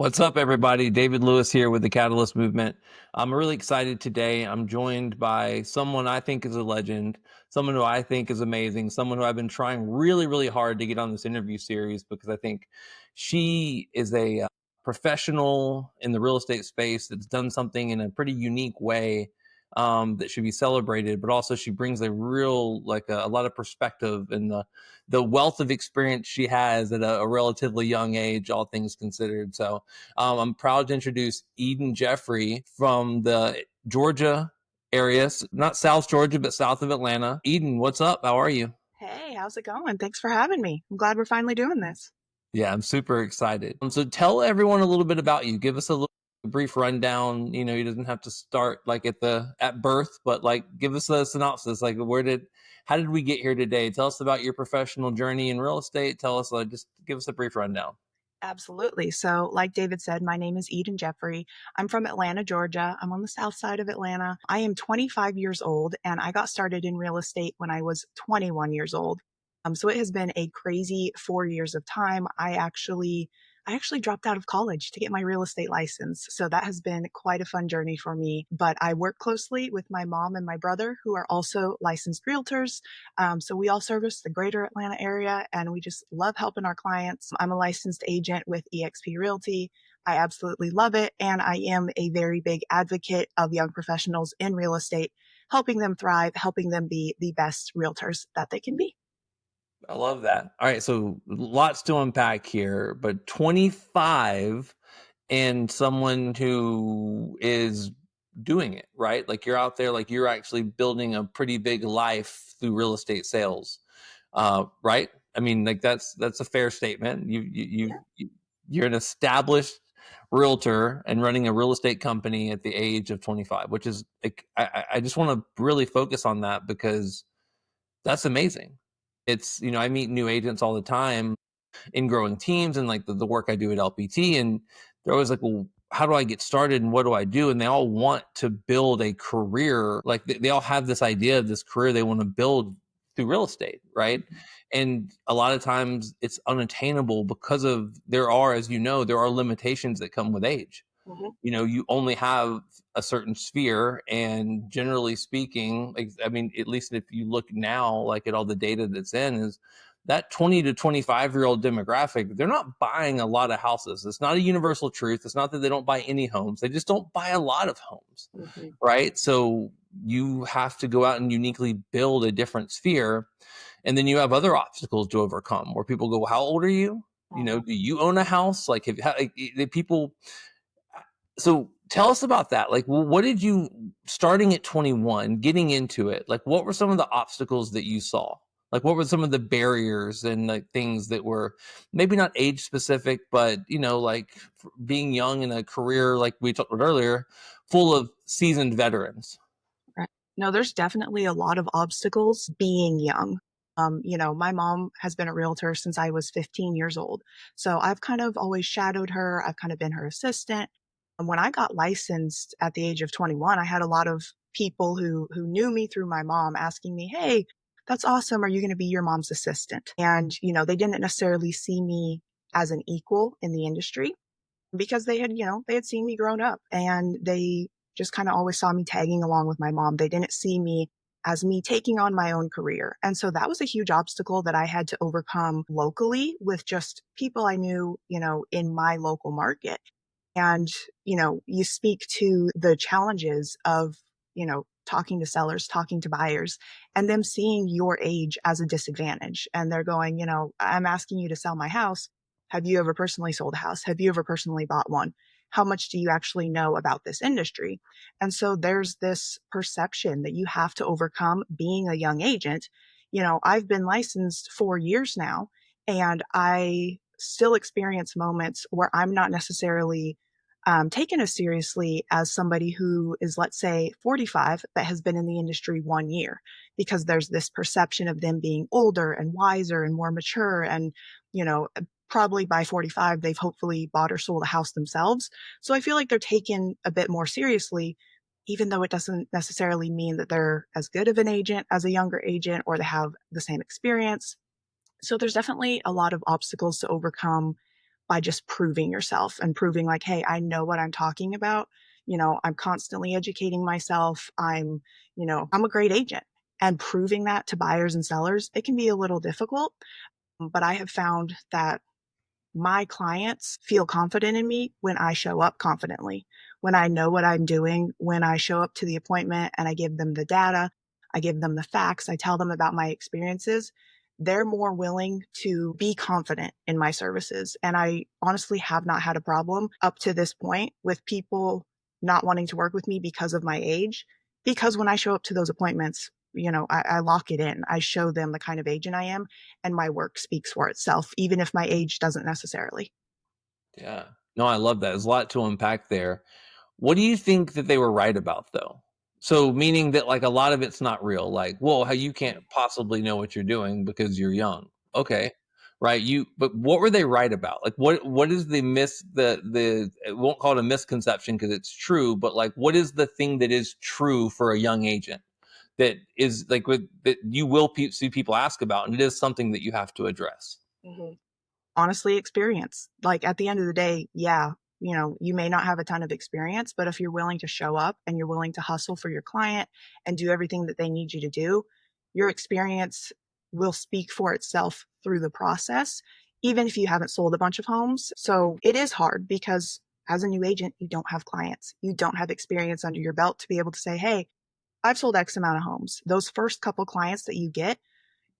What's up, everybody? David Lewis here with the Catalyst Movement. I'm really excited today. I'm joined by someone I think is a legend, someone who I think is amazing, someone who I've been trying really, really hard to get on this interview series because I think she is a professional in the real estate space that's done something in a pretty unique way that should be celebrated, but also she brings a real, like a lot of perspective and the wealth of experience she has at a relatively young age, all things considered. So I'm proud to introduce Eden Jeffery from the Georgia area, not South Georgia, but south of Atlanta. Eden, what's up? How are you? Hey, how's it going? Thanks for having me. I'm glad we're finally doing this. Yeah, I'm super excited. So tell everyone a little bit about you. Give us a brief rundown. You know, you doesn't have to start like at birth, but like give us a synopsis. Like how did we get here today? Tell us about your professional journey in real estate. Tell us, just give us a brief rundown. Absolutely. So, like David said, my name is Eden Jeffrey. I'm from Atlanta, Georgia. I'm on the south side of Atlanta. I am 25 years old and I got started in real estate when I was 21 years old. So it has been a crazy 4 years of time. I actually dropped out of college to get my real estate license. So that has been quite a fun journey for me. But I work closely with my mom and my brother, who are also licensed realtors. So we all service the greater Atlanta area and we just love helping our clients. I'm a licensed agent with eXp Realty. I absolutely love it. And I am a very big advocate of young professionals in real estate, helping them thrive, helping them be the best realtors that they can be. I love that. All right, so lots to unpack here, but 25 and someone who is doing it, right? Like you're out there, like you're actually building a pretty big life through real estate sales, right? I mean, like that's a fair statement. You're an established realtor and running a real estate company at the age of 25, which is like I just want to really focus on that because that's amazing. It's, I meet new agents all the time in growing teams and like the work I do at LPT. And they're always like, well, how do I get started and what do I do? And they all want to build a career. Like they all have this idea of this career they want to build through real estate, right? And a lot of times it's unattainable because as you know, there are limitations that come with age. Mhm. You only have a certain sphere, and generally speaking, like, I mean, at least if you look now, like at all the data that's in, is that 20 to 25-year-old demographic, they're not buying a lot of houses. It's not a universal truth. It's not that they don't buy any homes, they just don't buy a lot of homes, Mhm. right? So you have to go out and uniquely build a different sphere. And then you have other obstacles to overcome where people go, well, how old are you? Mhm. Do you own a house? Like, the people. So tell us about that. Like, what did you, starting at 21, getting into it, like, what were some of the obstacles that you saw? Like, what were some of the barriers and like things that were maybe not age specific, but, like being young in a career, like we talked about earlier, full of seasoned veterans? Right. No, there's definitely a lot of obstacles being young. My mom has been a realtor since I was 15 years old. So I've kind of always shadowed her. I've kind of been her assistant. And when I got licensed at the age of 21, I had a lot of people who knew me through my mom asking me, "Hey, that's awesome. Are you going to be your mom's assistant?" And, they didn't necessarily see me as an equal in the industry because they had seen me grown up and they just kind of always saw me tagging along with my mom. They didn't see me as me taking on my own career. And so that was a huge obstacle that I had to overcome locally with just people I knew, in my local market. And, you speak to the challenges of, talking to sellers, talking to buyers, and them seeing your age as a disadvantage. And they're going, I'm asking you to sell my house. Have you ever personally sold a house? Have you ever personally bought one? How much do you actually know about this industry? And so there's this perception that you have to overcome being a young agent. I've been licensed 4 years now, and I still experience moments where I'm not necessarily taken as seriously as somebody who is, let's say, 45, but has been in the industry 1 year, because there's this perception of them being older and wiser and more mature. And, probably by 45, they've hopefully bought or sold a house themselves. So I feel like they're taken a bit more seriously, even though it doesn't necessarily mean that they're as good of an agent as a younger agent or they have the same experience. So there's definitely a lot of obstacles to overcome by just proving yourself and proving like, hey, I know what I'm talking about. I'm constantly educating myself. I'm a great agent. And proving that to buyers and sellers, it can be a little difficult. But I have found that my clients feel confident in me when I show up confidently, when I know what I'm doing, when I show up to the appointment and I give them the data, I give them the facts, I tell them about my experiences. They're more willing to be confident in my services. And I honestly have not had a problem up to this point with people not wanting to work with me because of my age. Because when I show up to those appointments, I lock it in. I show them the kind of agent I am, and my work speaks for itself, even if my age doesn't necessarily. Yeah. No, I love that. There's a lot to unpack there. What do you think that they were right about though? So meaning that like a lot of it's not real. Like, well, how you can't possibly know what you're doing because you're young. Okay. Right. But what were they right about? Like what is the I won't call it a misconception because it's true, but like what is the thing that is true for a young agent that is like that you will see people ask about and it is something that you have to address? Mhm. Honestly, experience. Like at the end of the day, yeah, you may not have a ton of experience, but if you're willing to show up and you're willing to hustle for your client and do everything that they need you to do, your experience will speak for itself through the process, even if you haven't sold a bunch of homes. So it is hard because as a new agent, you don't have clients. You don't have experience under your belt to be able to say, hey, I've sold X amount of homes. Those first couple clients that you get,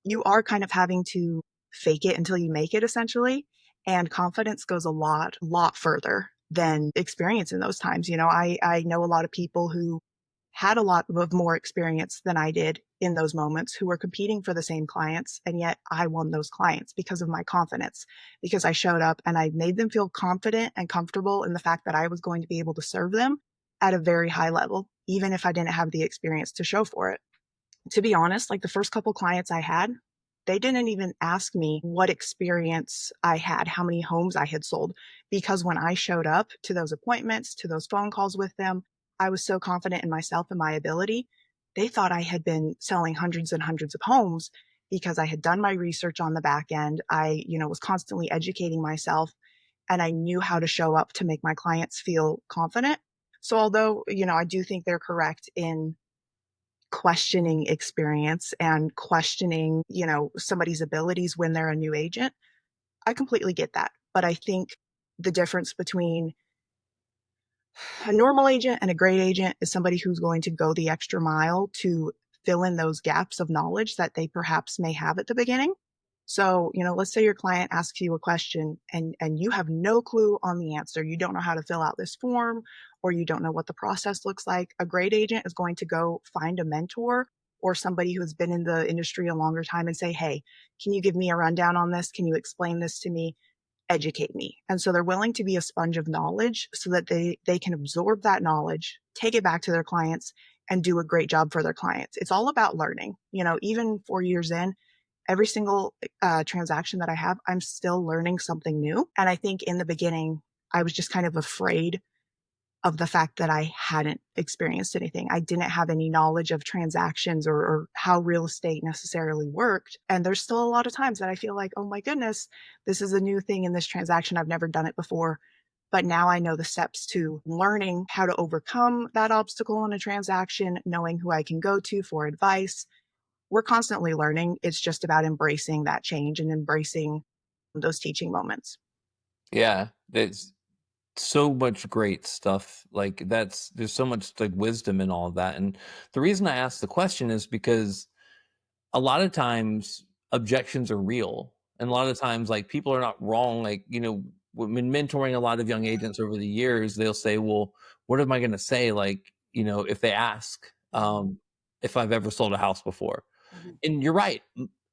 you are kind of having to fake it until you make it essentially. And confidence goes a lot further than experience in those times. I know a lot of people who had a lot of more experience than I did in those moments who were competing for the same clients. And yet I won those clients because of my confidence, because I showed up and I made them feel confident and comfortable in the fact that I was going to be able to serve them at a very high level, even if I didn't have the experience to show for it. To be honest, like the first couple clients I had, they didn't even ask me what experience I had, how many homes I had sold, because when I showed up to those appointments, to those phone calls with them, I was so confident in myself and my ability. They thought I had been selling hundreds and hundreds of homes because I had done my research on the back end. I, was constantly educating myself and I knew how to show up to make my clients feel confident. So although, I do think they're correct in questioning experience and questioning, somebody's abilities when they're a new agent. I completely get that. But I think the difference between a normal agent and a great agent is somebody who's going to go the extra mile to fill in those gaps of knowledge that they perhaps may have at the beginning. So, let's say your client asks you a question and you have no clue on the answer. You don't know how to fill out this form or you don't know what the process looks like. A great agent is going to go find a mentor or somebody who has been in the industry a longer time and say, "Hey, can you give me a rundown on this? Can you explain this to me? Educate me." And so they're willing to be a sponge of knowledge so that they can absorb that knowledge, take it back to their clients and do a great job for their clients. It's all about learning. Even 4 years in, every single transaction that I have, I'm still learning something new. And I think in the beginning, I was just kind of afraid of the fact that I hadn't experienced anything. I didn't have any knowledge of transactions or how real estate necessarily worked. And there's still a lot of times that I feel like, oh my goodness, this is a new thing in this transaction. I've never done it before. But now I know the steps to learning how to overcome that obstacle in a transaction, knowing who I can go to for advice. We're constantly learning. It's just about embracing that change and embracing those teaching moments. Yeah, there's so much great stuff. Like there's so much like wisdom in all of that. And the reason I asked the question is because a lot of times objections are real. And a lot of times like people are not wrong. Like, when mentoring a lot of young agents over the years, they'll say, well, what am I going to say? Like, if they ask, if I've ever sold a house before. Mhm. And you're right.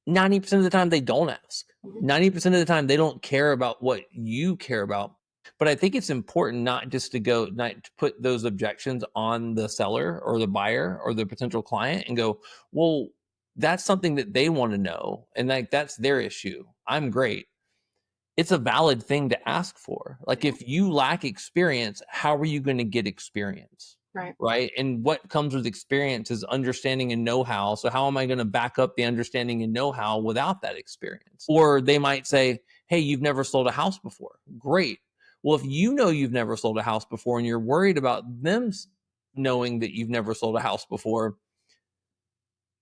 90% of the time they don't ask. Mhm. 90% of the time they don't care about what you care about. But I think it's important not just to not to put those objections on the seller or the buyer or the potential client and go, well, that's something that they want to know. And like that's their issue. I'm great. It's a valid thing to ask for. Like Yeah. if you lack experience, how are you going to get experience? Right. Right. And what comes with experience is understanding and know how. So, how am I going to back up the understanding and know how without that experience? Or they might say, hey, you've never sold a house before. Great. Well, if you know you've never sold a house before and you're worried about them knowing that you've never sold a house before,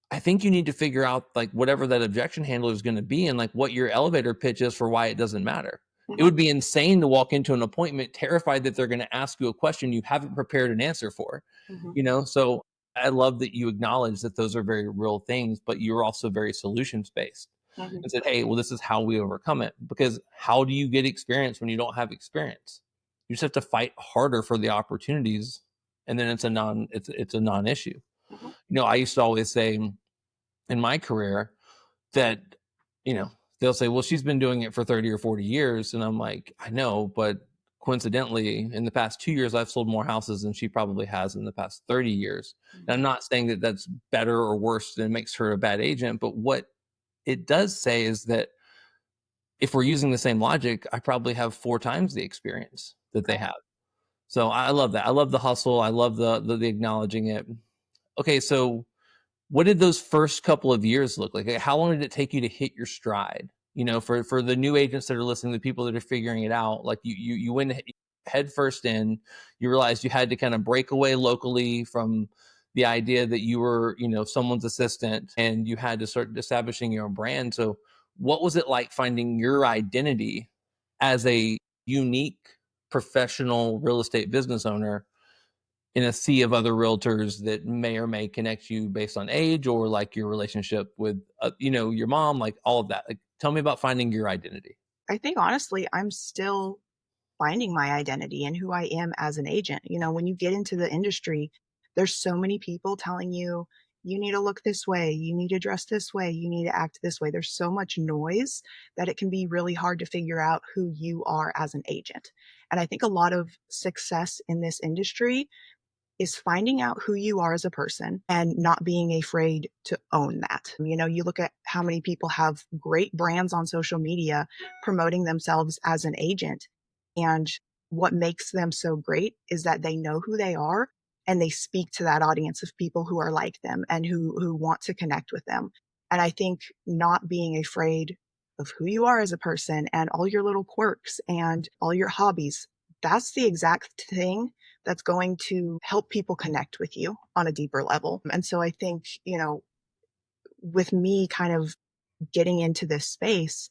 I think you need to figure out like whatever that objection handler is going to be and like what your elevator pitch is for why it doesn't matter. It Mhm, would be insane to walk into an appointment terrified that they're going to ask you a question you haven't prepared an answer for, mhm, So I love that you acknowledge that those are very real things, but you're also very solutions based mhm, and said, hey, well, this is how we overcome it. Because how do you get experience when you don't have experience? You just have to fight harder for the opportunities, and then it's a non-issue. mhm. I used to always say in my career that, you know, they'll say, well, she's been doing it for 30 or 40 years. And I'm like, I know, but coincidentally, in the past 2 years, I've sold more houses than she probably has in the past 30 years. And I'm not saying that that's better or worse than makes her a bad agent, but what it does say is that if we're using the same logic, I probably have 4 times the experience that they Right. have. So I love that. I love the hustle. I love the acknowledging it. Okay, so what did those first couple of years look like? How long did it take you to hit your stride? For the new agents that are listening, the people that are figuring it out, like you went head first in, you realized you had to kind of break away locally from the idea that you were, someone's assistant, and you had to start establishing your own brand. So what was it like finding your identity as a unique professional real estate business owner in a sea of other realtors that may or may connect you based on age or like your relationship with your mom, like all of that? Like, tell me about finding your identity. I think honestly, I'm still finding my identity and who I am as an agent. When you get into the industry, there's so many people telling you, you need to look this way, you need to dress this way, you need to act this way. There's so much noise that it can be really hard to figure out who you are as an agent. And I think a lot of success in this industry is finding out who you are as a person and not being afraid to own that. You look at how many people have great brands on social media promoting themselves as an agent. And what makes them so great is that they know who they are and they speak to that audience of people who are like them and who want to connect with them. And I think not being afraid of who you are as a person and all your little quirks and all your hobbies, that's the exact thing that's going to help people connect with you on a deeper level. And so I think, with me kind of getting into this space,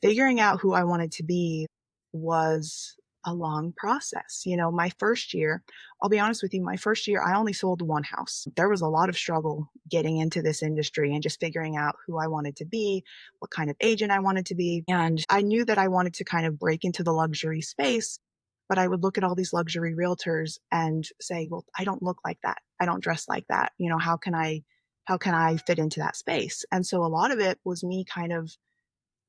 figuring out who I wanted to be was a long process. My first year, I'll be honest with you, my first year, I only sold one house. There was a lot of struggle getting into this industry and just figuring out who I wanted to be, what kind of agent I wanted to be. And I knew that I wanted to kind of break into the luxury space, but I would look at all these luxury realtors and say, well, I don't look like that. I don't dress like that. How can I fit into that space? And so a lot of it was me kind of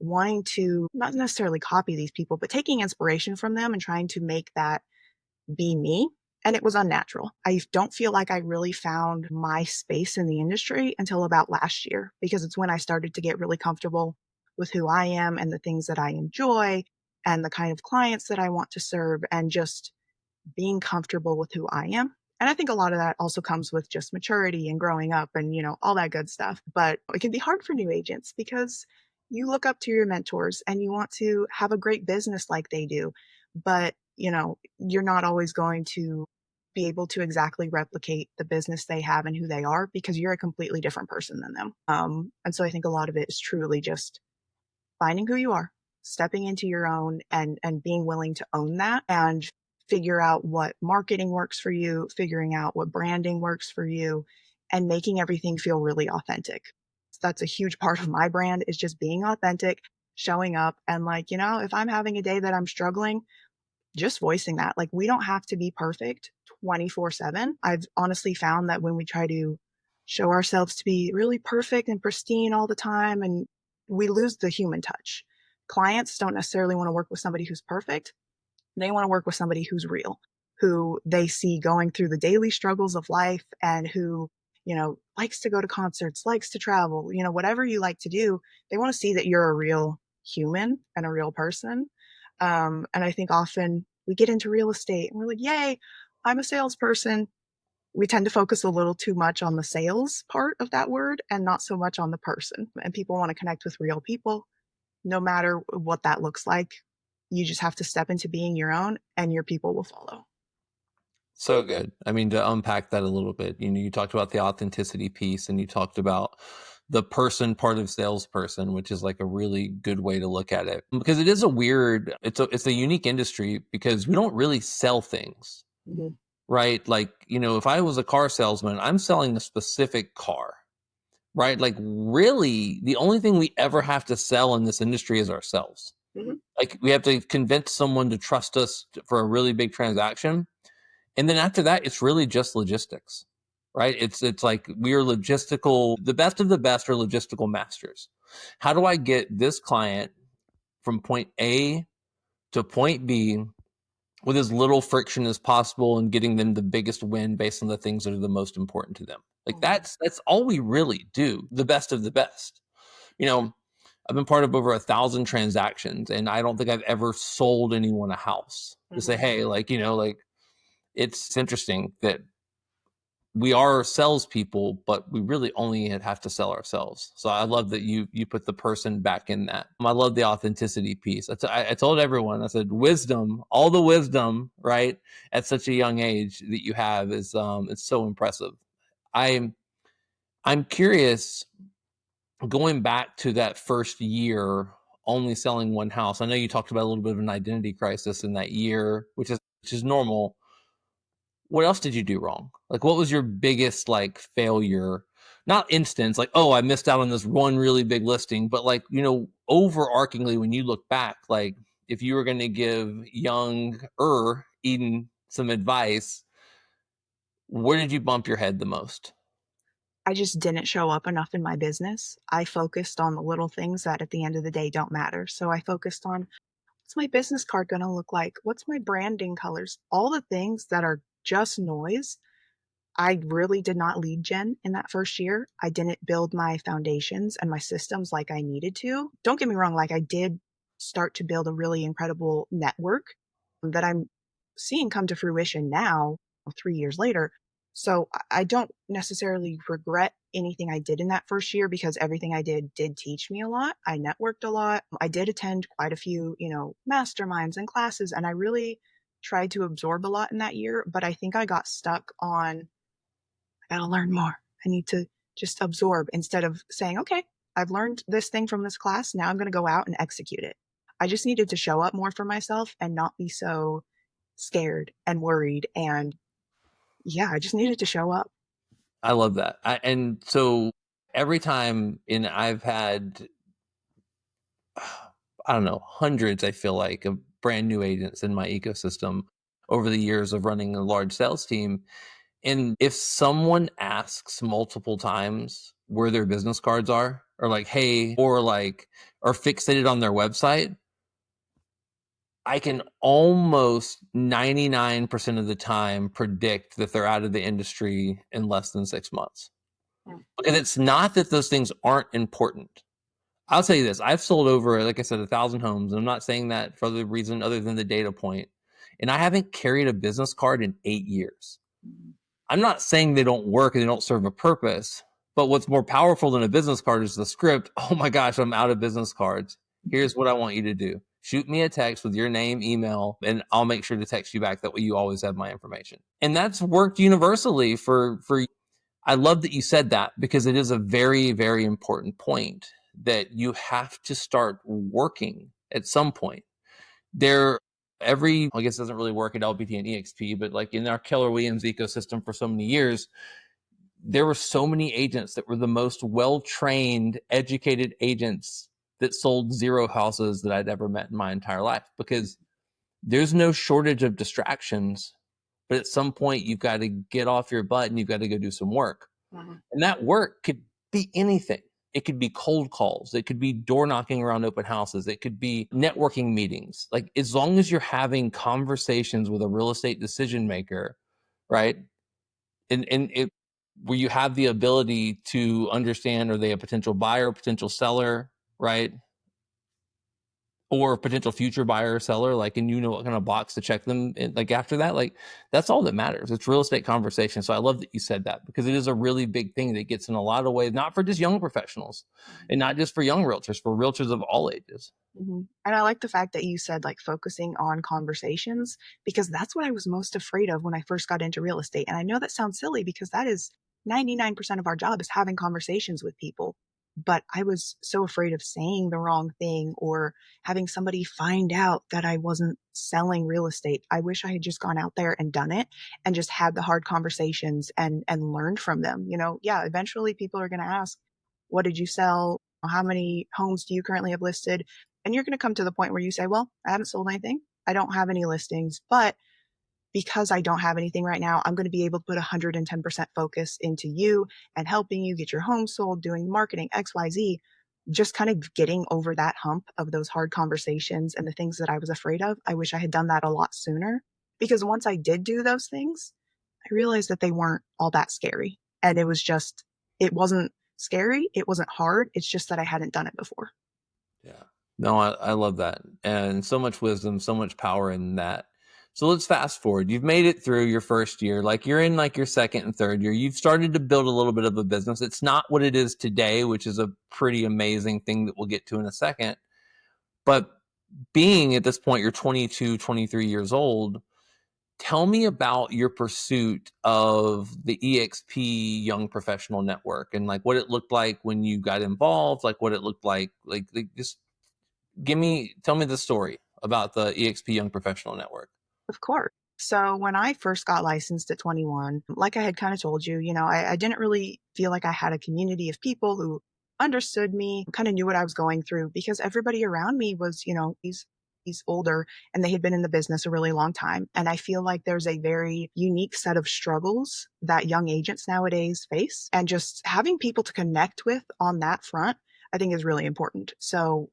wanting to not necessarily copy these people, but taking inspiration from them and trying to make that be me. And it was unnatural. I don't feel like I really found my space in the industry until about last year, because it's when I started to get really comfortable with who I am and the things that I enjoy and the kind of clients that I want to serve and just being comfortable with who I am. And I think a lot of that also comes with just maturity and growing up and, all that good stuff. But it can be hard for new agents because you look up to your mentors and you want to have a great business like they do. But, you're not always going to be able to exactly replicate the business they have and who they are because you're a completely different person than them. And so I think a lot of it is truly just finding who you are, stepping into your own and being willing to own that and figure out what marketing works for you, figuring out what branding works for you, and making everything feel really authentic. So that's a huge part of my brand is just being authentic, showing up and like, if I'm having a day that I'm struggling, just voicing that. Like we don't have to be perfect 24/7. I've honestly found that when we try to show ourselves to be really perfect and pristine all the time and we lose the human touch. Clients don't necessarily want to work with somebody who's perfect. They want to work with somebody who's real, who they see going through the daily struggles of life and who, likes to go to concerts, likes to travel, whatever you like to do. They want to see that you're a real human and a real person. And I think often we get into real estate and we're like, yay, I'm a salesperson. We tend to focus a little too much on the sales part of that word and not so much on the person. And people want to connect with real people, no matter what that looks like. You just have to step into being your own and your people will follow. So good. I mean, to unpack that a little bit, you talked about the authenticity piece and you talked about the person part of salesperson, which is like a really good way to look at it because it is a weird, it's a unique industry because we don't really sell things, Mhm. right? Like, if I was a car salesman, I'm selling a specific car, right? Like, really, the only thing we ever have to sell in this industry is ourselves. Mhm. Like, we have to convince someone to trust us for a really big transaction. And then after that, it's really just logistics, right? It's like we are logistical, the best of the best are logistical masters. How do I get this client from point A to point B with as little friction as possible and getting them the biggest win based on the things that are the most important to them? Like Mhm. that's all we really do, the best of the best. You know, I've been part of over 1,000 transactions and I don't think I've ever sold anyone a house to say, Mhm. hey, like it's interesting that we are salespeople, but we really only have to sell ourselves. So I love that you put the person back in that. I love the authenticity piece. I told everyone, I said, wisdom, all the wisdom, right, at such a young age that you have is it's so impressive. I'm I'm curious, going back to that first year, only selling one house. I know you talked about a little bit of an identity crisis in that year, which is normal. What else did you do wrong? Like, what was your biggest like failure? Not instance, like, oh, I missed out on this one really big listing, but like, overarchingly, when you look back, like, if you were going to give younger Eden some advice, where did you bump your head the most? I just didn't show up enough in my business. I focused on the little things that at the end of the day don't matter. So I focused on what's my business card going to look like? What's my branding colors? All the things that are just noise. I really did not lead gen in that first year. I didn't build my foundations and my systems like I needed to. Don't get me wrong, like I did start to build a really incredible network that I'm seeing come to fruition now, 3 years later. So I don't necessarily regret anything I did in that first year because everything I did teach me a lot. I networked a lot. I did attend quite a few, masterminds and classes, and I really tried to absorb a lot in that year. But I think I got stuck on I gotta learn more. I need to just absorb instead of saying, okay, I've learned this thing from this class. Now I'm going to go out and execute it. I just needed to show up more for myself and not be so scared and worried. And yeah, I just needed to show up. I love that. And so every time, and I've had, I don't know, hundreds, I feel like, of brand new agents in my ecosystem over the years of running a large sales team. And if someone asks multiple times where their business cards are, or like, hey, or like, are fixated on their website, I can almost 99% of the time predict that they're out of the industry in less than 6 months. And it's not that those things aren't important. I'll tell you this, I've sold over, like I said, 1,000 homes. And I'm not saying that for the reason other than the data point. And I haven't carried a business card in 8 years. I'm not saying they don't work and they don't serve a purpose, but what's more powerful than a business card is the script. Oh my gosh, I'm out of business cards. Here's what I want you to do. Shoot me a text with your name, email, and I'll make sure to text you back. That way you always have my information. And that's worked universally for I love that you said that because it is a very, very important point that you have to start working at some point. There, I guess it doesn't really work at LBT and EXP, but like in our Keller Williams ecosystem for so many years, there were so many agents that were the most well-trained, educated agents that sold zero houses that I'd ever met in my entire life because there's no shortage of distractions. But at some point, you've got to get off your butt and you've got to go do some work. Mhm. And that work could be anything. It could be cold calls. It could be door knocking around open houses. It could be networking meetings. Like as long as you're having conversations with a real estate decision maker, right? And it where you have the ability to understand, are they a potential buyer, potential seller, right? or potential future buyer or seller, like, and you know what kind of box to check them in, like after that, like that's all that matters. It's real estate conversation. So I love that you said that because it is a really big thing that gets in a lot of ways, not for just young professionals and not just for young realtors, for realtors of all ages. And I like the fact that you said like focusing on conversations because that's what I was most afraid of when I first got into real estate. And I know that sounds silly because that is 99% of our job is having conversations with people. But I was so afraid of saying the wrong thing or having somebody find out that I wasn't selling real estate. I wish I had just gone out there and done it and just had the hard conversations and learned from them. Yeah, eventually people are going to ask, what did you sell? How many homes do you currently have listed? And you're going to come to the point where you say, well, I haven't sold anything. I don't have any listings, but because I don't have anything right now, I'm going to be able to put 110% focus into you and helping you get your home sold, doing marketing, XYZ, just kind of getting over that hump of those hard conversations and the things that I was afraid of. I wish I had done that a lot sooner because once I did do those things, I realized that they weren't all that scary. And it wasn't scary. It wasn't hard. It's just that I hadn't done it before. Yeah. No, I love that. And so much wisdom, so much power in that. So let's fast forward. You've made it through your first year. Like you're in like your second and third year. You've started to build a little bit of a business. It's not what it is today, which is a pretty amazing thing that we'll get to in a second. But being at this point, you're 22, 23 years old. Tell me about your pursuit of the EXP Young Professional Network and like what it looked like when you got involved, like what it looked like just tell me the story about the EXP Young Professional Network. Of course. So when I first got licensed at 21, like I had kind of told you, I didn't really feel like I had a community of people who understood me, kind of knew what I was going through because everybody around me was, he's older and they had been in the business a really long time. And I feel like there's a very unique set of struggles that young agents nowadays face. And just having people to connect with on that front, I think is really important. So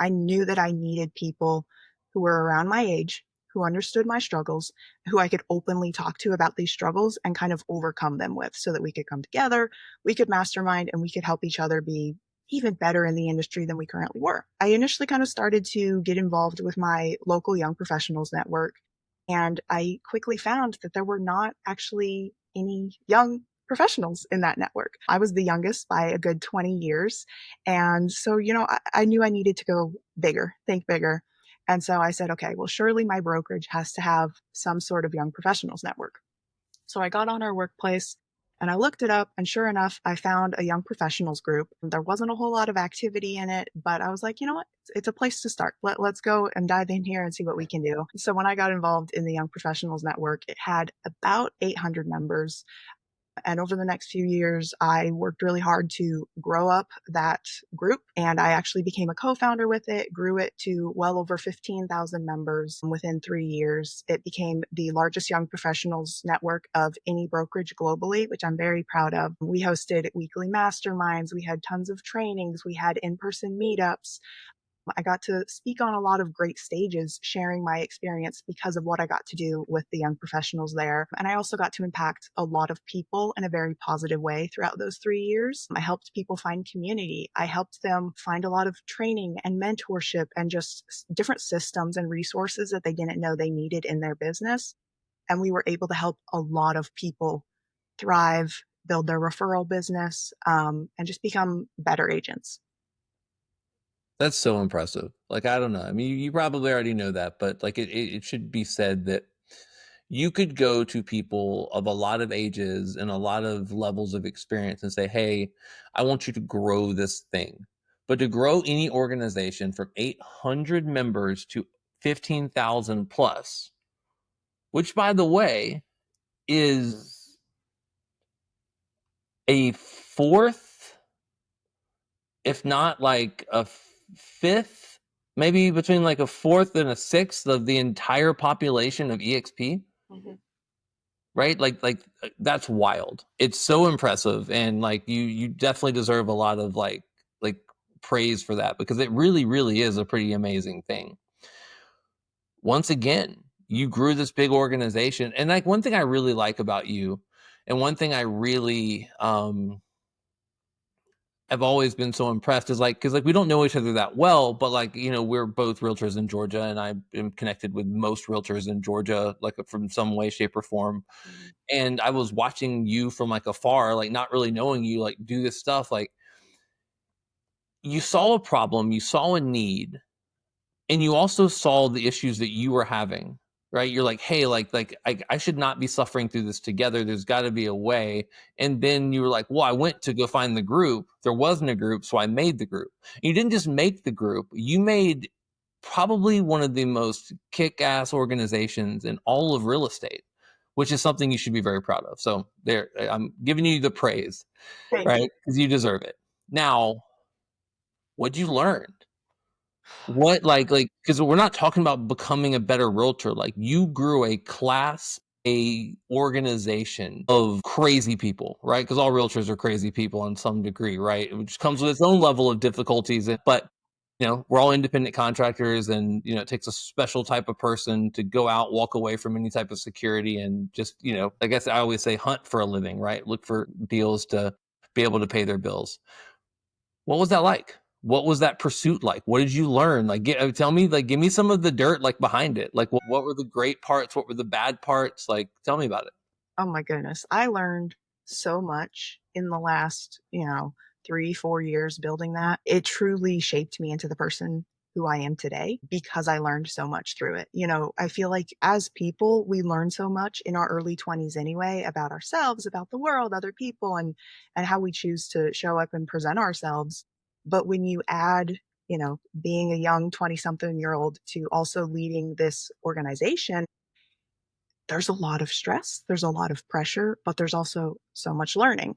I knew that I needed people who were around my age, who understood my struggles, who I could openly talk to about these struggles and kind of overcome them with so that we could come together, we could mastermind, and we could help each other be even better in the industry than we currently were. I initially kind of started to get involved with my local young professionals network, and I quickly found that there were not actually any young professionals in that network. I was the youngest by a good 20 years. And so, I knew I needed to go bigger, think bigger. And so I said, okay, well, surely my brokerage has to have some sort of young professionals network. So I got on our workplace and I looked it up. And sure enough, I found a young professionals group. There wasn't a whole lot of activity in it, but I was like, you know what? It's a place to start. Let's go and dive in here and see what we can do. So when I got involved in the Young Professionals Network, it had about 800 members. And over the next few years, I worked really hard to grow up that group. And I actually became a co founder with it, grew it to well over 15,000 members within 3 years. It became the largest young professionals network of any brokerage globally, which I'm very proud of. We hosted weekly masterminds, we had tons of trainings, we had in person meetups. I got to speak on a lot of great stages, sharing my experience because of what I got to do with the young professionals there. And I also got to impact a lot of people in a very positive way throughout those 3 years. I helped people find community. I helped them find a lot of training and mentorship and just different systems and resources that they didn't know they needed in their business. And we were able to help a lot of people thrive, build their referral business, and just become better agents. That's so impressive. Like, I don't know. I mean, you probably already know that, but like it should be said that you could go to people of a lot of ages and a lot of levels of experience and say, hey, I want you to grow this thing. But to grow any organization from 800 members to 15,000 plus, which by the way is a fourth, if not like a fifth, maybe between like a fourth and a sixth of the entire population of EXP, Mhm. right? Like that's wild. It's so impressive, and like you definitely deserve a lot of like praise for that because it really is a pretty amazing thing. Once again, you grew this big organization, and like one thing I really like about you, and one thing I really I've always been so impressed is like, because like we don't know each other that well, but like, you know, we're both realtors in Georgia, and I am connected with most realtors in Georgia, like from some way, shape, or form. Mhm. And I was watching you from like afar, like not really knowing you, like do this stuff. Like you saw a problem, you saw a need, and you also saw the issues that you were having, right? You're like, hey, I should not be suffering through this together. There's got to be a way. And then you were like, well, I went to go find the group. There wasn't a group, so I made the group. And you didn't just make the group, you made probably one of the most kick-ass organizations in all of real estate, which is something you should be very proud of. So there, I'm giving you the praise, Thank you. right? Because you deserve it. Now, what'd you learn? What like because we're not talking about becoming a better realtor. Like you grew a class, a organization of crazy people, right? Because all realtors are crazy people on some degree, right? Which comes with its own level of difficulties. But you know, we're all independent contractors, and you know, it takes a special type of person to go out, walk away from any type of security, and just, you know, I guess I always say hunt for a living, right? Look for deals to be able to pay their bills. What was that like? What was that pursuit like? What did you learn? Like, tell me, like, give me some of the dirt, like, behind it. Like, what were the great parts? What were the bad parts? Like, tell me about it. Oh my goodness. I learned so much in the last, 3, 4 years building that. It truly shaped me into the person who I am today because I learned so much through it. I feel like as people, we learn so much in our early 20s anyway about ourselves, about the world, other people, and how we choose to show up and present ourselves. But when you add, being a young 20 something year old to also leading this organization, there's a lot of stress, there's a lot of pressure, but there's also so much learning.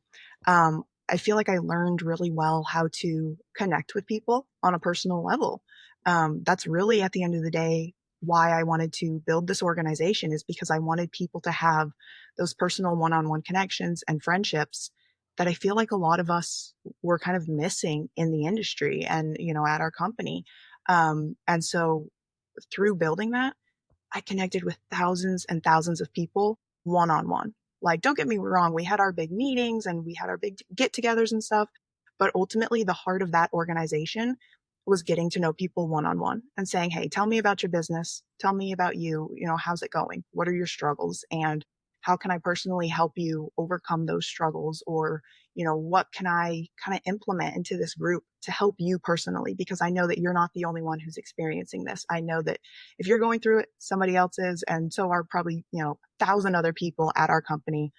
I feel like I learned really well how to connect with people on a personal level. That's really at the end of the day why I wanted to build this organization, is because I wanted people to have those personal one-on-one connections and friendships that I feel like a lot of us were kind of missing in the industry and, at our company. And so through building that, I connected with thousands and thousands of people one on one. Like, don't get me wrong, we had our big meetings and we had our big get togethers and stuff. But ultimately, the heart of that organization was getting to know people one on one and saying, hey, tell me about your business. Tell me about you. How's it going? What are your struggles? And how can I personally help you overcome those struggles? Or, what can I kind of implement into this group to help you personally? Because I know that you're not the only one who's experiencing this. I know that if you're going through it, somebody else is, and so are probably, 1,000 other people at our company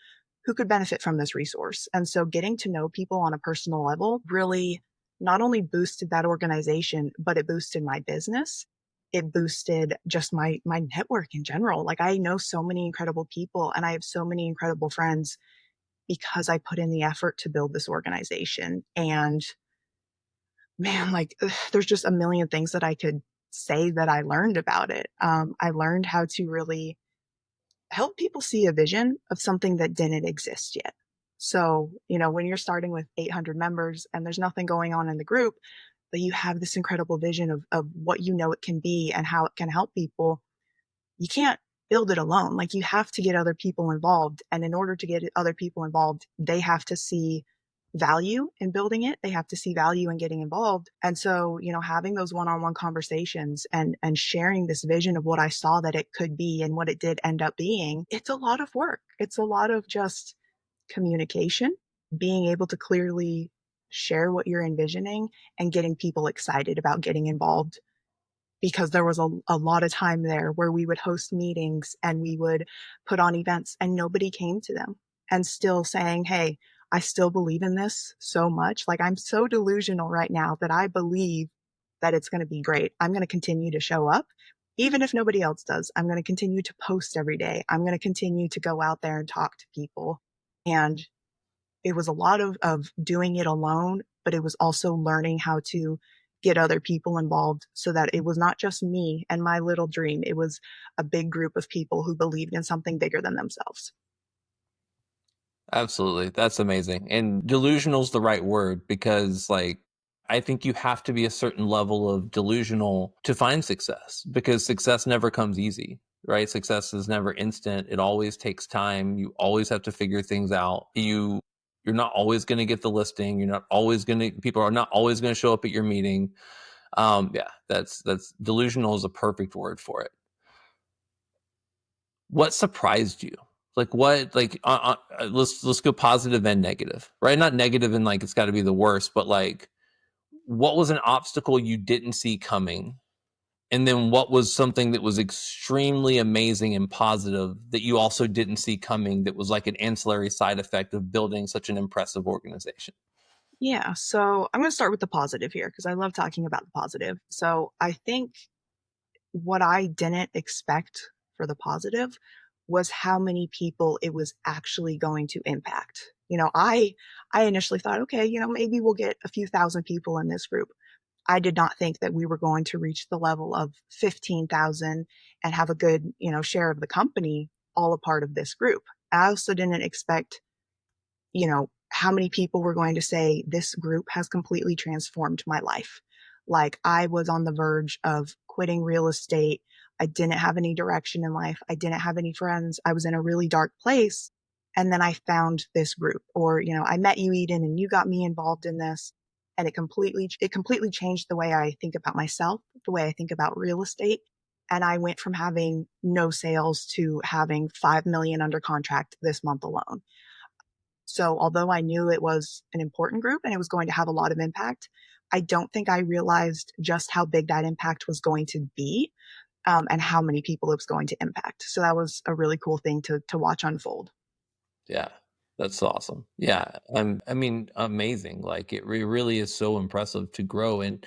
who could benefit from this resource. And so getting to know people on a personal level really not only boosted that organization, but it boosted my business. It boosted just my network in general. Like, I know so many incredible people and I have so many incredible friends because I put in the effort to build this organization. And man, like, there's just a million things that I could say that I learned about it. I learned how to really help people see a vision of something that didn't exist yet. So, when you're starting with 800 members and there's nothing going on in the group, but you have this incredible vision of what it can be and how it can help people, you can't build it alone. Like, you have to get other people involved. And in order to get other people involved, they have to see value in building it. They have to see value in getting involved. And so, having those one-on-one conversations and sharing this vision of what I saw that it could be and what it did end up being, it's a lot of work. It's a lot of just communication, being able to clearly share what you're envisioning and getting people excited about getting involved, because there was a lot of time there where we would host meetings and we would put on events and nobody came to them, and still saying, hey, I still believe in this so much. Like, I'm so delusional right now that I believe that it's going to be great. I'm going to continue to show up. Even if nobody else does, I'm going to continue to post every day. I'm going to continue to go out there and talk to people. And it was a lot of doing it alone, but it was also learning how to get other people involved so that it was not just me and my little dream. It was a big group of people who believed in something bigger than themselves. Absolutely. That's amazing. And delusional is the right word because, like, I think you have to be a certain level of delusional to find success, because success never comes easy, right? Success is never instant. It always takes time. You always have to figure things out. You're You're not always going to get the listing. You're not always going to, people are not always going to show up at your meeting. Yeah, that's delusional is a perfect word for it. What surprised you? Like what, like, let's go positive and negative, right? Not negative and like, it's got to be the worst, but like, what was an obstacle you didn't see coming? And then what was something that was extremely amazing and positive that you also didn't see coming that was like an ancillary side effect of building such an impressive organization? Yeah, so I'm going to start with the positive here because I love talking about the positive. So I think what I didn't expect for the positive was how many people it was actually going to impact. I initially thought, okay, maybe we'll get a few thousand people in this group. I did not think that we were going to reach the level of 15,000 and have a good, share of the company all a part of this group. I also didn't expect, how many people were going to say this group has completely transformed my life. Like I was on the verge of quitting real estate. I didn't have any direction in life. I didn't have any friends. I was in a really dark place. And then I found this group, or, I met you, Eden, and you got me involved in this. And it completely changed the way I think about myself, the way I think about real estate. And I went from having no sales to having 5 million under contract this month alone. So although I knew it was an important group and it was going to have a lot of impact, I don't think I realized just how big that impact was going to be, and how many people it was going to impact. So that was a really cool thing to watch unfold. Yeah, that's awesome. Yeah, I mean, amazing. Like it really is so impressive to grow. And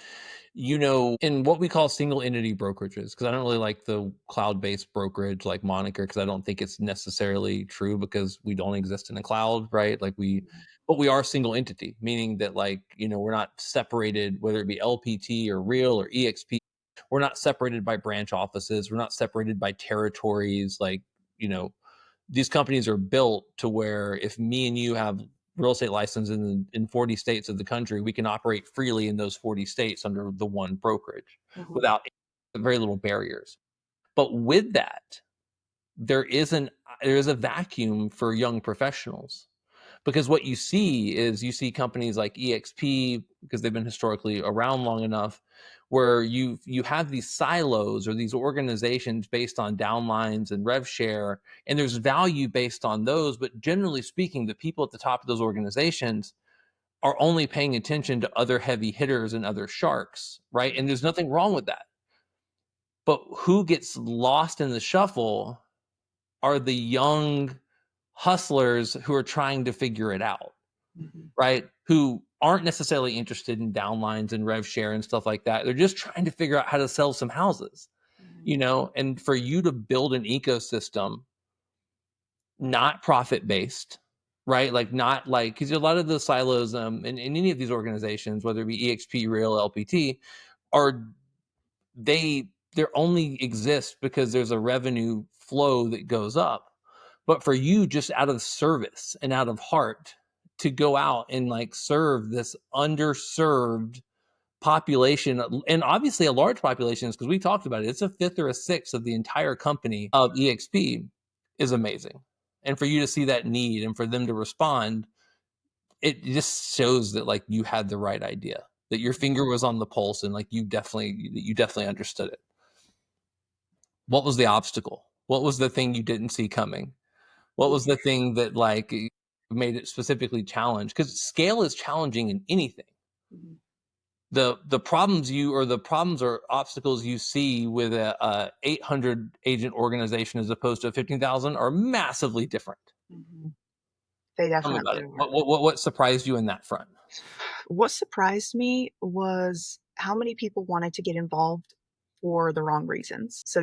in what we call single entity brokerages, because I don't really like the cloud-based brokerage like moniker, because I don't think it's necessarily true because we don't exist in a cloud, right? But we are single entity, meaning that like, we're not separated, whether it be LPT or real or EXP. We're not separated by branch offices. We're not separated by territories. Like, you know, these companies are built to where if me and you have real estate license in 40 states of the country, we can operate freely in those 40 states under the one brokerage Mhm, without very little barriers. But with that, there isn't there is a vacuum for young professionals, because what you see is you see companies like EXP, because they've been historically around long enough, where you have these silos or these organizations based on downlines and rev share, and there's value based on those, but generally speaking, the people at the top of those organizations are only paying attention to other heavy hitters and other sharks, right? And there's nothing wrong with that. But who gets lost in the shuffle are the young hustlers who are trying to figure it out, mhm, right? Who aren't necessarily interested in downlines and rev share and stuff like that. They're just trying to figure out how to sell some houses, mhm, and for you to build an ecosystem, not profit based, right? Like, not like, because a lot of the silos in any of these organizations, whether it be EXP, Real, LPT, are they only exist because there's a revenue flow that goes up. But for you, just out of service and out of heart, to go out and like serve this underserved population, and obviously a large population, because we talked about it, it's a fifth or a sixth of the entire company of EXP, is amazing. And for you to see that need and for them to respond, it just shows that like you had the right idea, that your finger was on the pulse, and like you definitely understood it. What was the obstacle? What was the thing you didn't see coming? What was the thing that like made it specifically challenged? Because scale is challenging in anything. mhm, The problems or obstacles you see with a 800 agent organization as opposed to a 15,000 are massively different. mhm. They Tell me about definitely it. are. What surprised you in that front? What surprised me was how many people wanted to get involved for the wrong reasons. So,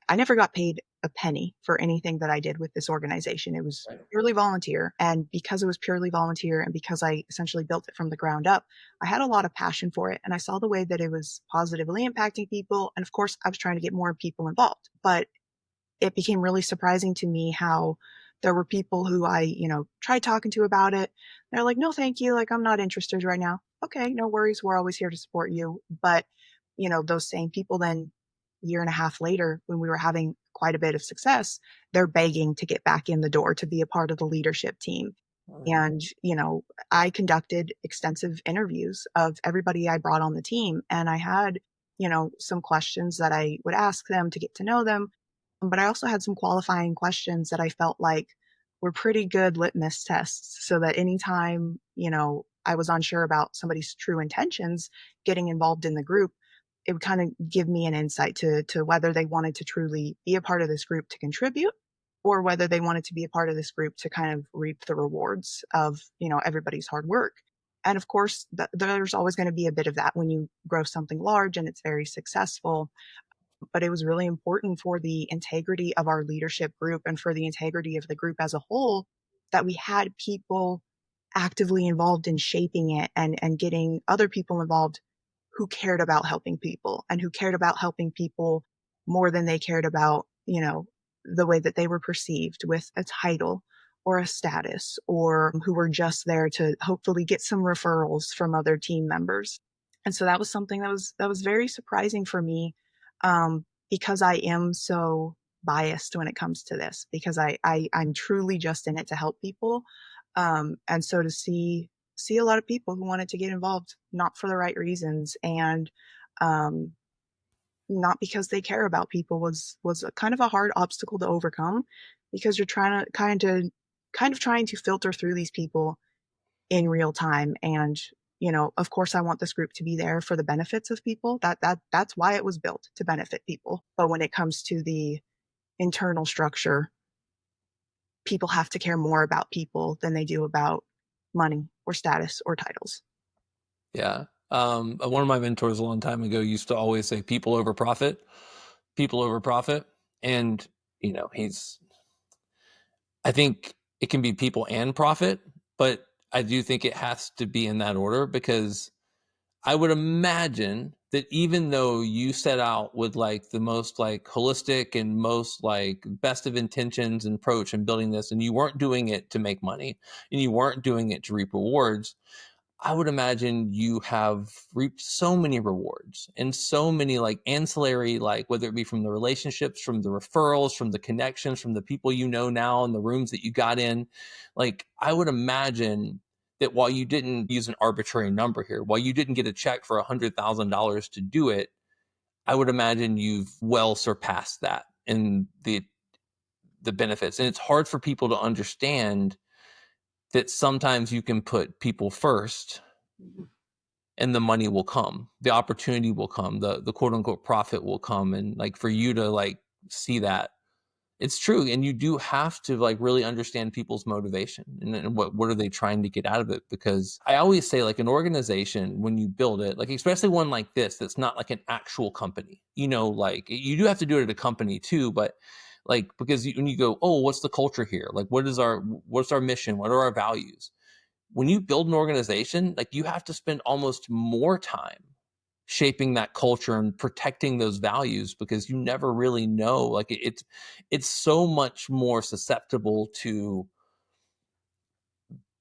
I never got paid a penny for anything that I did with this organization. It was Right. purely volunteer. And because it was purely volunteer and because I essentially built it from the ground up, I had a lot of passion for it. And I saw the way that it was positively impacting people. And of course, I was trying to get more people involved. But it became really surprising to me how there were people who I, tried talking to about it. They're like, no, thank you. Like, I'm not interested right now. Okay, no worries. We're always here to support you. But, those same people then, year and a half later, when we were having quite a bit of success, they're begging to get back in the door to be a part of the leadership team. And, I conducted extensive interviews of everybody I brought on the team. And I had, some questions that I would ask them to get to know them. But I also had some qualifying questions that I felt like were pretty good litmus tests so that anytime, I was unsure about somebody's true intentions getting involved in the group, it would kind of give me an insight to whether they wanted to truly be a part of this group to contribute or whether they wanted to be a part of this group to kind of reap the rewards of, everybody's hard work. And of course, there's always going to be a bit of that when you grow something large and it's very successful. But it was really important for the integrity of our leadership group and for the integrity of the group as a whole that we had people actively involved in shaping it and getting other people involved who cared about helping people and who cared about helping people more than they cared about, the way that they were perceived with a title or a status, or who were just there to hopefully get some referrals from other team members. And so that was something that was very surprising for me, because I am so biased when it comes to this, because I'm truly just in it to help people. And so to see a lot of people who wanted to get involved not for the right reasons and um, not because they care about people was a kind of a hard obstacle to overcome, because you're trying to kind of trying to filter through these people in real time. And of course I want this group to be there for the benefits of people. That's why it was built, to benefit people. But when it comes to the internal structure, people have to care more about people than they do about money or status or titles. Yeah. One of my mentors a long time ago used to always say people over profit. And, he's, I think it can be people and profit, but I do think it has to be in that order because I would imagine that even though you set out with like the most like holistic and most like best of intentions and approach in building this, and you weren't doing it to make money and you weren't doing it to reap rewards, I would imagine you have reaped so many rewards and so many like ancillary, like whether it be from the relationships, from the referrals, from the connections, from the people now in the rooms that you got in. Like, I would imagine that while you didn't use an arbitrary number here, while you didn't get a check for $100,000 to do it, I would imagine you've well surpassed that in the benefits. And it's hard for people to understand that sometimes you can put people first and the money will come, the opportunity will come, the quote unquote profit will come. And like for you to like see that, it's true. And you do have to like really understand people's motivation and what are they trying to get out of it. Because I always say, like, an organization, when you build it, like especially one like this that's not like an actual company, like you do have to do it at a company too, but like, because when you go, oh, what's the culture here, like what's our mission, what are our values, when you build an organization, like, you have to spend almost more time shaping that culture and protecting those values, because you never really know, like, it's so much more susceptible to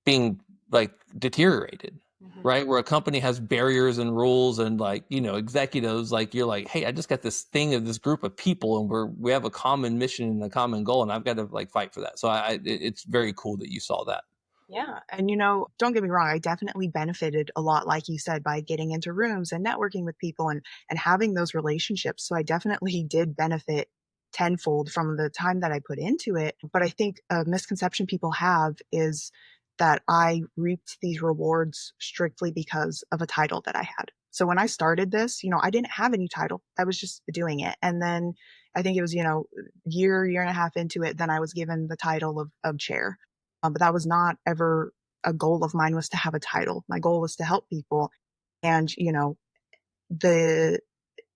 being like deteriorated, Mhm. right? Where a company has barriers and rules and like, executives, like, you're like, hey, I just got this thing of this group of people and we have a common mission and a common goal and I've got to like fight for that. So it's very cool that you saw that. Yeah. And, don't get me wrong, I definitely benefited a lot, like you said, by getting into rooms and networking with people and having those relationships. So I definitely did benefit tenfold from the time that I put into it. But I think a misconception people have is that I reaped these rewards strictly because of a title that I had. So when I started this, I didn't have any title. I was just doing it. And then I think it was, year and a half into it, then I was given the title of chair. But that was not ever a goal of mine, was to have a title. My goal was to help people. And, the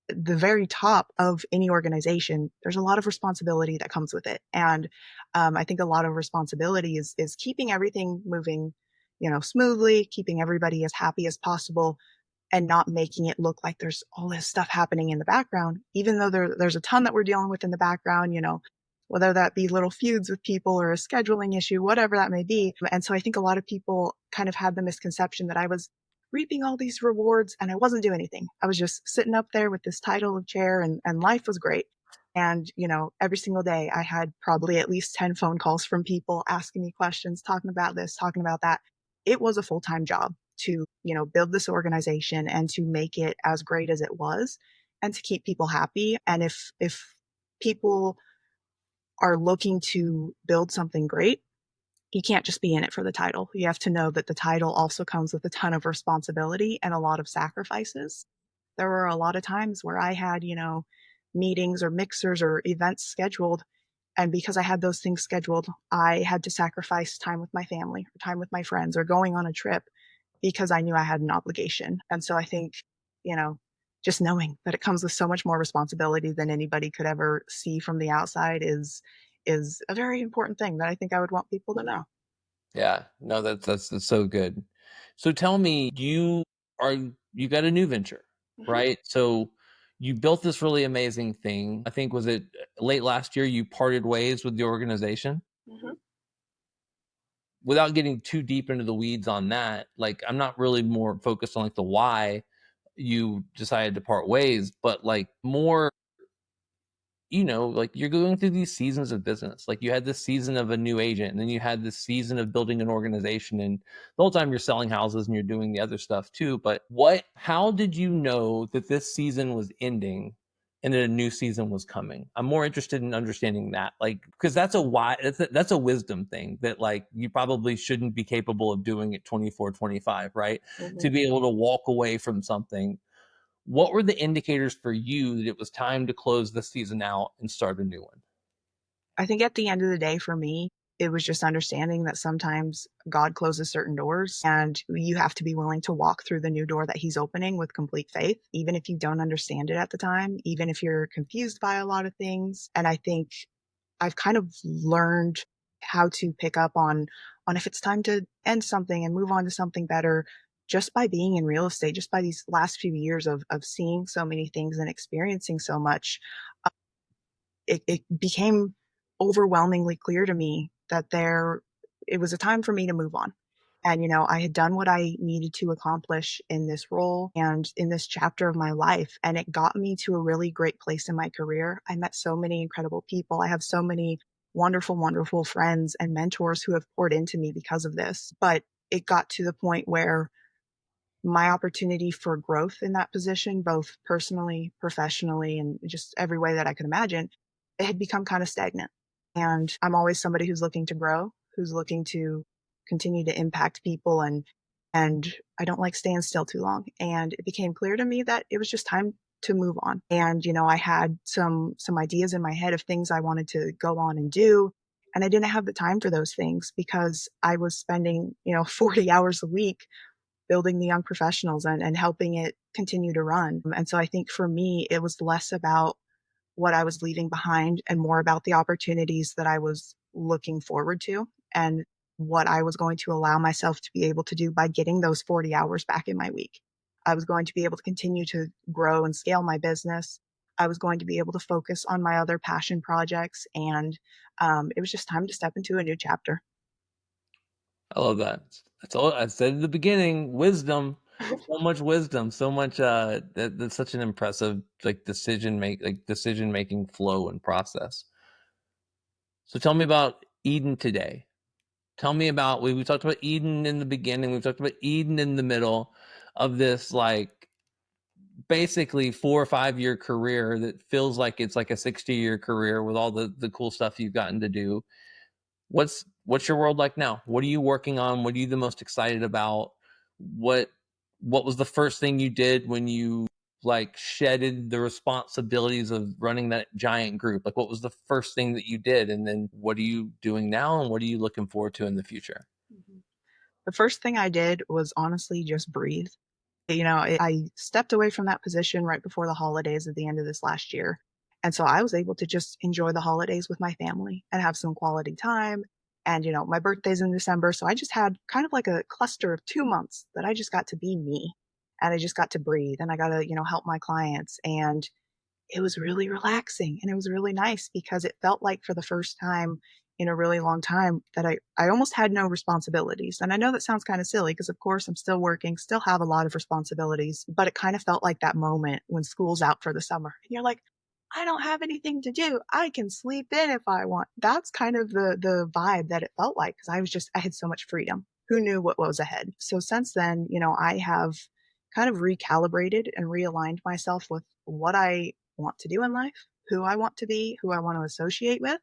the very top of any organization, there's a lot of responsibility that comes with it. And I think a lot of responsibility is keeping everything moving, smoothly, keeping everybody as happy as possible, and not making it look like there's all this stuff happening in the background, even though there's a ton that we're dealing with in the background, whether that be little feuds with people or a scheduling issue, whatever that may be. And so I think a lot of people kind of had the misconception that I was reaping all these rewards and I wasn't doing anything. I was just sitting up there with this title of chair, and life was great. And, every single day I had probably at least 10 phone calls from people asking me questions, talking about this, talking about that. It was a full-time job to, build this organization and to make it as great as it was and to keep people happy. And if people are looking to build something great, you can't just be in it for the title. You have to know that the title also comes with a ton of responsibility and a lot of sacrifices. There were a lot of times where I had, meetings or mixers or events scheduled. And because I had those things scheduled, I had to sacrifice time with my family or time with my friends or going on a trip because I knew I had an obligation. And so I think, you know, just knowing that it comes with so much more responsibility than anybody could ever see from the outside is a very important thing that I think I would want people to know. Yeah, no, that's so good. So tell me, are you got a new venture, Mhm, right? So you built this really amazing thing. I think was it late last year you parted ways with the organization? mhm. Without getting too deep into the weeds on that, like I'm not really more focused on like the why you decided to part ways, but like more, like you're going through these seasons of business. Like you had this season of a new agent, and then you had this season of building an organization. And the whole time you're selling houses and you're doing the other stuff too. But how did you know that this season was ending and that a new season was coming? I'm more interested in understanding that. Like, because that's a wisdom thing that like you probably shouldn't be capable of doing at 24, 25, right? To Mhm. be able to walk away from something, what were the indicators for you that it was time to close the season out and start a new one? I think at the end of the day for me, it was just understanding that sometimes God closes certain doors and you have to be willing to walk through the new door that he's opening with complete faith, even if you don't understand it at the time, even if you're confused by a lot of things. And I think I've kind of learned how to pick up on if it's time to end something and move on to something better just by being in real estate, just by these last few years of seeing so many things and experiencing so much. It became overwhelmingly clear to me that it was a time for me to move on. And, I had done what I needed to accomplish in this role and in this chapter of my life. And it got me to a really great place in my career. I met so many incredible people. I have so many wonderful, wonderful friends and mentors who have poured into me because of this. But it got to the point where my opportunity for growth in that position, both personally, professionally, and just every way that I could imagine, it had become kind of stagnant. And I'm always somebody who's looking to grow, who's looking to continue to impact people and I don't like staying still too long. And it became clear to me that it was just time to move on. And I had some ideas in my head of things I wanted to go on and do. And I didn't have the time for those things because I was spending, 40 hours a week building the young professionals and helping it continue to run. And so I think for me, it was less about what I was leaving behind and more about the opportunities that I was looking forward to and what I was going to allow myself to be able to do by getting those 40 hours back in my week. I was going to be able to continue to grow and scale my business. I was going to be able to focus on my other passion projects. And it was just time to step into a new chapter. I love that. That's all I said in the beginning. Wisdom, so much wisdom, so much. That's such an impressive like decision making flow and process. So tell me about Eden today. Tell me about we talked about Eden in the beginning. We've talked about Eden in the middle of this like basically 4 or 5 year career that feels like it's like a 60-year career with all the cool stuff you've gotten to do. What's your world like now? What are you working on? What are you the most excited about? What what was the first thing you did when you like shedded the responsibilities of running that giant group? Like what was the first thing that you did? And then what are you doing now and what are you looking forward to in the future? Mhm. The first thing I did was honestly just breathe. I stepped away from that position right before the holidays at the end of this last year. And so I was able to just enjoy the holidays with my family and have some quality time. And, my birthday's in December. So I just had kind of like a cluster of 2 months that I just got to be me and I just got to breathe and I got to, help my clients. And it was really relaxing and it was really nice because it felt like for the first time in a really long time that I almost had no responsibilities. And I know that sounds kind of silly because of course I'm still working, still have a lot of responsibilities, but it kind of felt like that moment when school's out for the summer. And you're like, I don't have anything to do. I can sleep in if I want. That's kind of the vibe that it felt like because I had so much freedom. Who knew what was ahead? So since then, I have kind of recalibrated and realigned myself with what I want to do in life, who I want to be, who I want to associate with.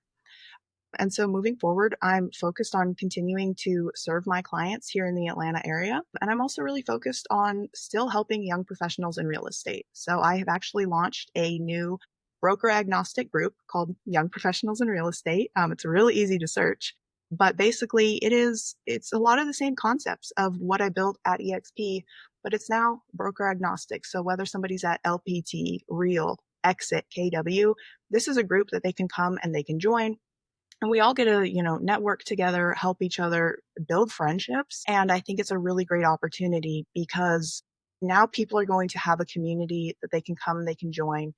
And so moving forward, I'm focused on continuing to serve my clients here in the Atlanta area. And I'm also really focused on still helping young professionals in real estate. So I have actually launched a new broker agnostic group called Young Professionals in Real Estate. It's really easy to search, but basically it's a lot of the same concepts of what I built at EXP, but it's now broker agnostic. So whether somebody's at LPT, Real, Exit, KW, this is a group that they can come and they can join, and we all get to network together, help each other, build friendships. And I think it's a really great opportunity because now people are going to have a community that they can come, they can join,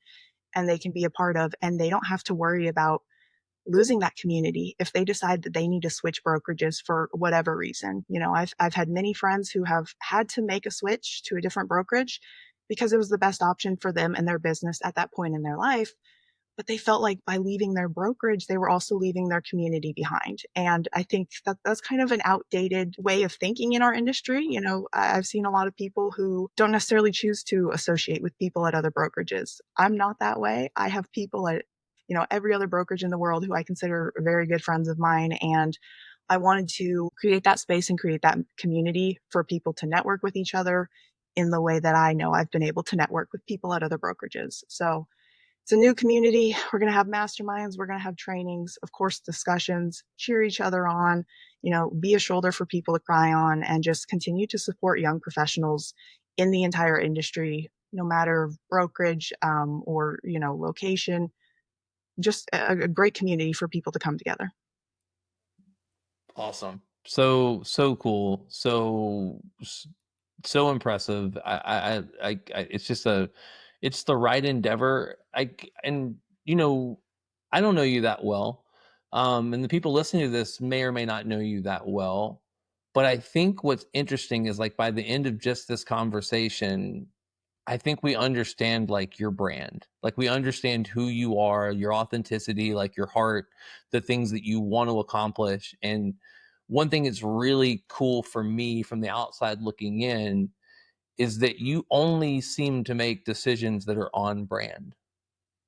and they can be a part of, and they don't have to worry about losing that community if they decide that they need to switch brokerages for whatever reason. I've had many friends who have had to make a switch to a different brokerage because it was the best option for them and their business at that point in their life, but they felt like by leaving their brokerage, they were also leaving their community behind. And I think that that's kind of an outdated way of thinking in our industry. I've seen a lot of people who don't necessarily choose to associate with people at other brokerages. I'm not that way. I have people at, every other brokerage in the world who I consider very good friends of mine. And I wanted to create that space and create that community for people to network with each other in the way that I know I've been able to network with people at other brokerages. So it's a new community. We're going to have masterminds. We're going to have trainings, of course, discussions, cheer each other on, be a shoulder for people to cry on, and just continue to support young professionals in the entire industry, no matter brokerage or, location. Just a great community for people to come together. Awesome. So cool. So impressive. It's just it's the right endeavor. And I don't know you that well. And the people listening to this may or may not know you that well. But I think what's interesting is like by the end of just this conversation, I think we understand like your brand. Like we understand who you are, your authenticity, like your heart, the things that you want to accomplish. And one thing that's really cool for me from the outside looking in is that you only seem to make decisions that are on brand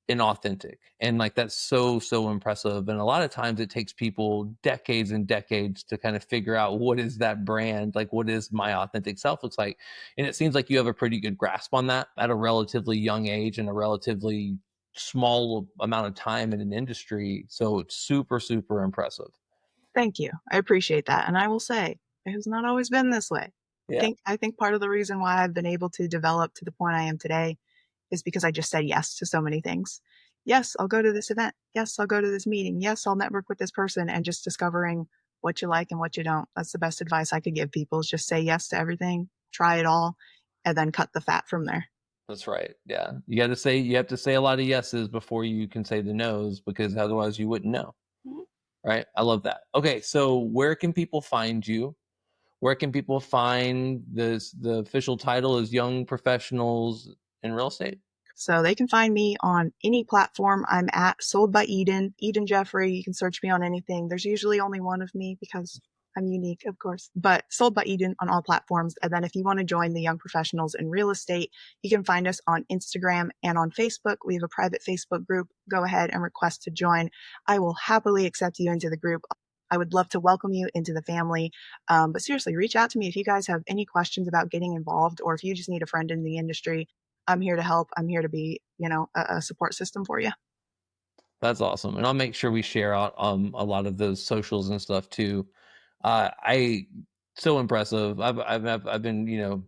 and authentic. And like that's so impressive. And a lot of times it takes people decades and decades to kind of figure out what is that brand, like what is my authentic self looks like. And it seems like you have a pretty good grasp on that at a relatively young age and a relatively small amount of time in an industry. So it's super impressive. Thank you. I appreciate that. And I will say, it has not always been this way. I Yeah, think I think part of the reason why I've been able to develop to the point I am today is because I just said yes to so many things. Yes, I'll go to this event. Yes, I'll go to this meeting. Yes, I'll network with this person, and just discovering what you like and what you don't. That's the best advice I could give people is just say yes to everything, try it all, and then cut the fat from there. that's right. Yeah. You have to say a lot of yeses before you can say the nos because otherwise you wouldn't know. Mhm. Right. I love that. Okay. So where can people find you? Where can people find this? The official title is Young Professionals in Real Estate. So they can find me on any platform I'm at, Sold by Eden, Eden Jeffery. You can search me on anything. There's usually only one of me because I'm unique, of course, but Sold by Eden on all platforms. And then if you want to join the young professionals in real estate, you can find us on Instagram and on Facebook. We have a private Facebook group. Go ahead and request to join. I will happily accept you into the group. I would love to welcome you into the family. But seriously, reach out to me if you guys have any questions about getting involved or if you just need a friend in the industry. I'm here to help. I'm here to be, a support system for you. That's awesome. And I'll make sure we share out a lot of those socials and stuff too. I so impressive. I've been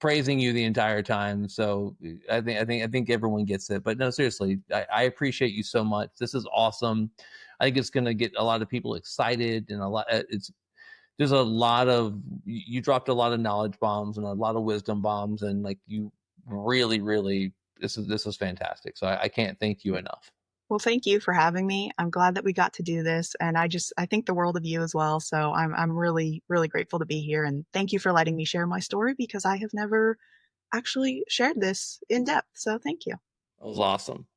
praising you the entire time. So I think everyone gets it. But no, seriously, I appreciate you so much. This is awesome. I think it's gonna get a lot of people excited and a lot. It's there's a lot of you dropped a lot of knowledge bombs and a lot of wisdom bombs and like you really this is fantastic. So I can't thank you enough. Well, thank you for having me. I'm glad that we got to do this, and I think the world of you as well. So I'm really grateful to be here, and thank you for letting me share my story because I have never actually shared this in depth. So thank you. It was awesome.